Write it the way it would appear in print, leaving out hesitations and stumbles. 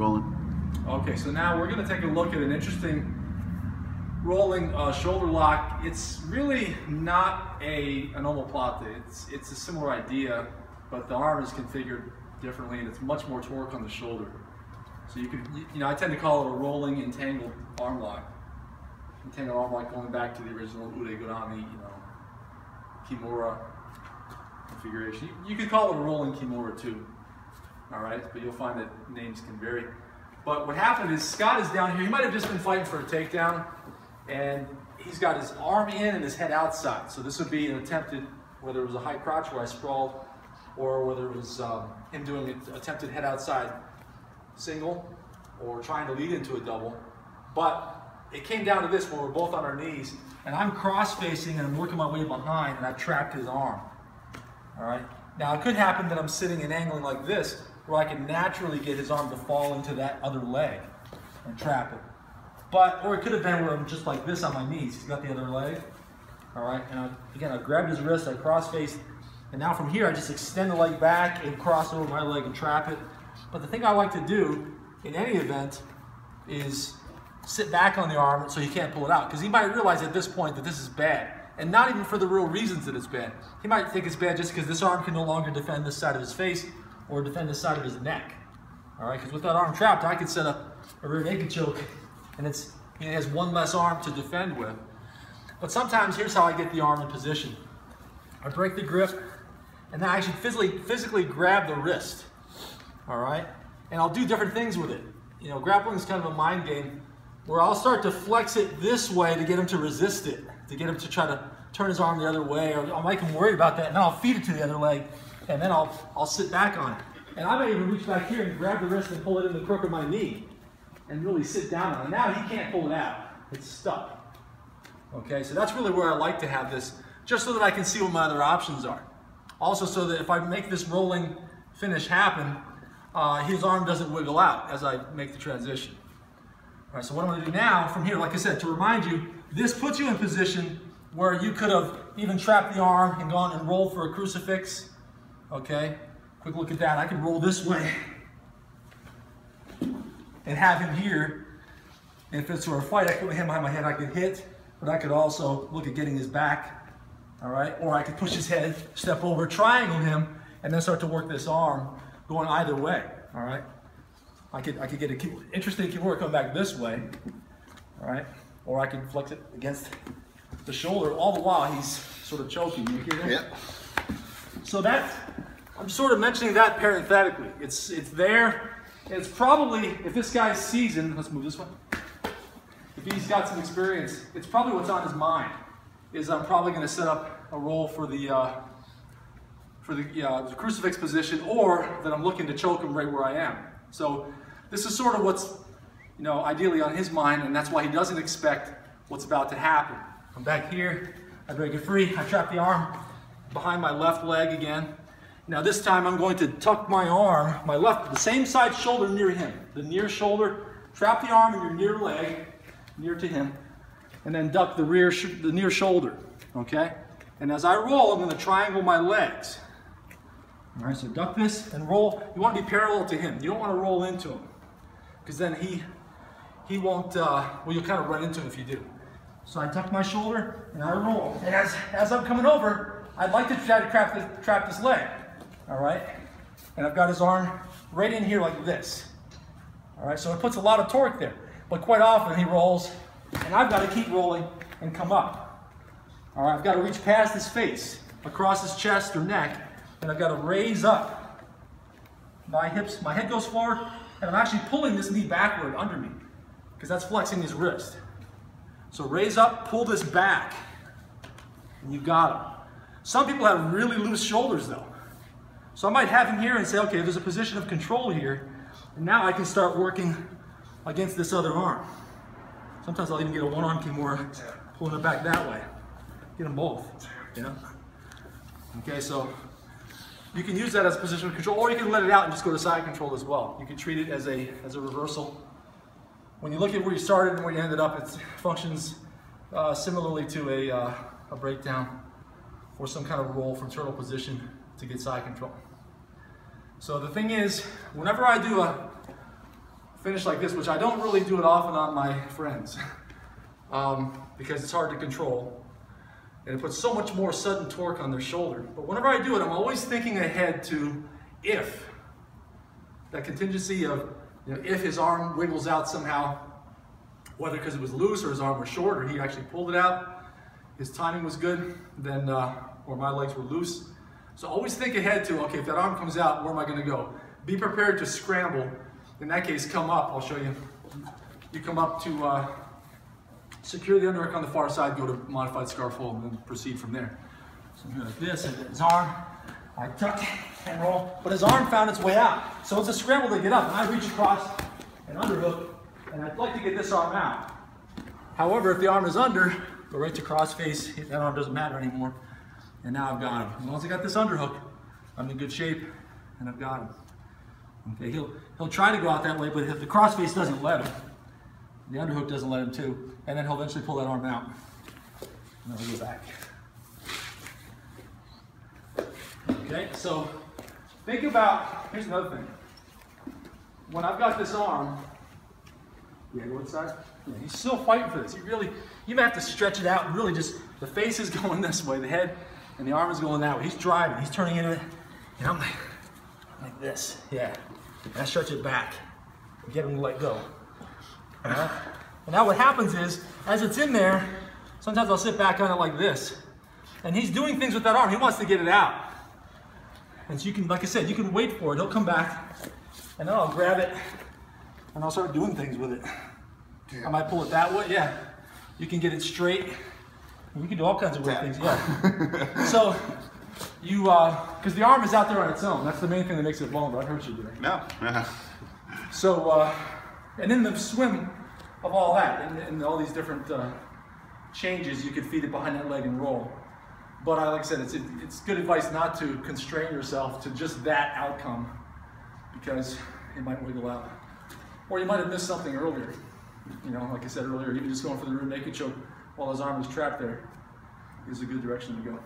Rolling. Okay, so now we're going to take a look at an interesting rolling shoulder lock. It's really not an omoplata. It's a similar idea, but the arm is configured differently and it's much more torque on the shoulder. So I tend to call it a rolling entangled arm lock. Entangled arm lock going back to the original Udegurami, Kimura configuration. You could call it a rolling Kimura too. All right, but you'll find that names can vary. But what happened is Scott is down here. He might have just been fighting for a takedown, and he's got his arm in and his head outside. So this would be an attempted, whether it was a high crotch where I sprawled, or whether it was him doing an attempted head outside single, or trying to lead into a double. But it came down to this where we're both on our knees, and I'm cross-facing and I'm working my way behind, and I've trapped his arm. All right. Now it could happen that I'm sitting and angling like this, where I can naturally get his arm to fall into that other leg and trap it. Or it could have been where I'm just like this on my knees. He's got the other leg. All right, and again, I grabbed his wrist, I cross-faced, and now from here I just extend the leg back and cross over my leg and trap it. But the thing I like to do in any event is sit back on the arm so he can't pull it out, because he might realize at this point that this is bad. And not even for the real reasons that it's bad. He might think it's bad just because this arm can no longer defend this side of his face or defend this side of his neck. All right, because with that arm trapped, I could set up a rear naked choke, and it has one less arm to defend with. But sometimes here's how I get the arm in position. I break the grip, and then I actually physically grab the wrist. All right, and I'll do different things with it. Grappling is kind of a mind game where I'll start to flex it this way to get him to resist it, to get him to try to turn his arm the other way, or I'll make him worried about that, and then I'll feed it to the other leg, and then I'll sit back on it. And I may even reach back here and grab the wrist and pull it in the crook of my knee and really sit down on it. Now he can't pull it out. It's stuck. Okay, so that's really where I like to have this, just so that I can see what my other options are. Also so that if I make this rolling finish happen, his arm doesn't wiggle out as I make the transition. All right, so what I'm going to do now from here, like I said, to remind you, this puts you in position where you could have even trapped the arm and gone and rolled for a crucifix. Okay, quick look at that. I could roll this way and have him here. And if it's for a fight, I could put him behind my head, I could hit, but I could also look at getting his back. All right, or I could push his head, step over, triangle him, and then start to work this arm going either way. All right, I could get an interesting Kimura coming back this way. All right, or I could flex it against the shoulder, all the while he's sort of choking. You hear that? Yep. So I'm sort of mentioning that parenthetically. It's there. It's probably, if this guy's seasoned, let's move this way. If he's got some experience, it's probably what's on his mind. Is I'm probably going to set up a roll for the crucifix position, or that I'm looking to choke him right where I am. So this is sort of what's ideally on his mind, and that's why he doesn't expect what's about to happen. I'm back here, I break it free, I trap the arm behind my left leg again. Now this time I'm going to tuck my arm, the same side shoulder near him, the near shoulder, trap the arm in your near leg, near to him, and then duck the near shoulder, okay? And as I roll, I'm going to triangle my legs. All right, so duck this and roll. You want to be parallel to him. You don't want to roll into him, because then he won't, you'll kind of run into him if you do. So I tuck my shoulder and I roll. And as I'm coming over, I'd like to try to trap this leg. All right? And I've got his arm right in here like this. All right, so it puts a lot of torque there. But quite often he rolls, and I've got to keep rolling and come up. All right, I've got to reach past his face, across his chest or neck, and I've got to raise up my hips. My head goes forward, and I'm actually pulling this knee backward under me, because that's flexing his wrist. So raise up, pull this back, and you got him. Some people have really loose shoulders though. So I might have him here and say, okay, there's a position of control here, and now I can start working against this other arm. Sometimes I'll even get a one-arm Kimura, pulling it back that way. Get them both, Okay, so you can use that as a position of control, or you can let it out and just go to side control as well. You can treat it as a reversal. When you look at where you started and where you ended up, it functions similarly to a breakdown or some kind of roll from turtle position to get side control. So the thing is, whenever I do a finish like this, which I don't really do it often on my friends because it's hard to control. And it puts so much more sudden torque on their shoulder. But whenever I do it, I'm always thinking ahead to if. That contingency of, you know, if his arm wiggles out somehow, whether because it was loose or his arm was short or he actually pulled it out, his timing was good, then, or my legs were loose. So always think ahead to, okay, if that arm comes out, where am I going to go? Be prepared to scramble. In that case, come up. I'll show you. You come up to secure the underhook on the far side, go to modified scarf hold, and then proceed from there. So I'm going like this, and his arm, I tuck and roll, but his arm found its way out. So it's a scramble to get up, and I reach across and underhook, and I'd like to get this arm out. However, if the arm is under, go right to cross face, that arm doesn't matter anymore, and now I've got him. As long as I got this underhook, I'm in good shape, and I've got him. Okay, he'll try to go out that way, but if the cross face doesn't let him, the underhook doesn't let him too, and then he'll eventually pull that arm out. And then he'll go back. Okay, so think about, here's another thing. When I've got this arm, yeah, go inside. Yeah, he's still fighting for this. You may have to stretch it out and really just, the face is going this way, the head and the arm is going that way. He's driving, he's turning into it, and I'm like this, yeah. And I stretch it back, get him to let go. And now what happens is, as it's in there, sometimes I'll sit back on it like this. And he's doing things with that arm, he wants to get it out. And so you can, like I said, you can wait for it, he'll come back, and then I'll grab it, and I'll start doing things with it. I might pull it that way, yeah. You can get it straight, you can do all kinds of weird things, yeah. So, you, because the arm is out there on its own, that's the main thing that makes it vulnerable. I heard you doing. No. So, and in the swim of all that, and all these different changes, you could feed it behind that leg and roll. But like I said, it's good advice not to constrain yourself to just that outcome, because it might wiggle out. Or you might have missed something earlier. You know, like I said earlier, even just going for the rear naked choke while his arm is trapped there is a good direction to go.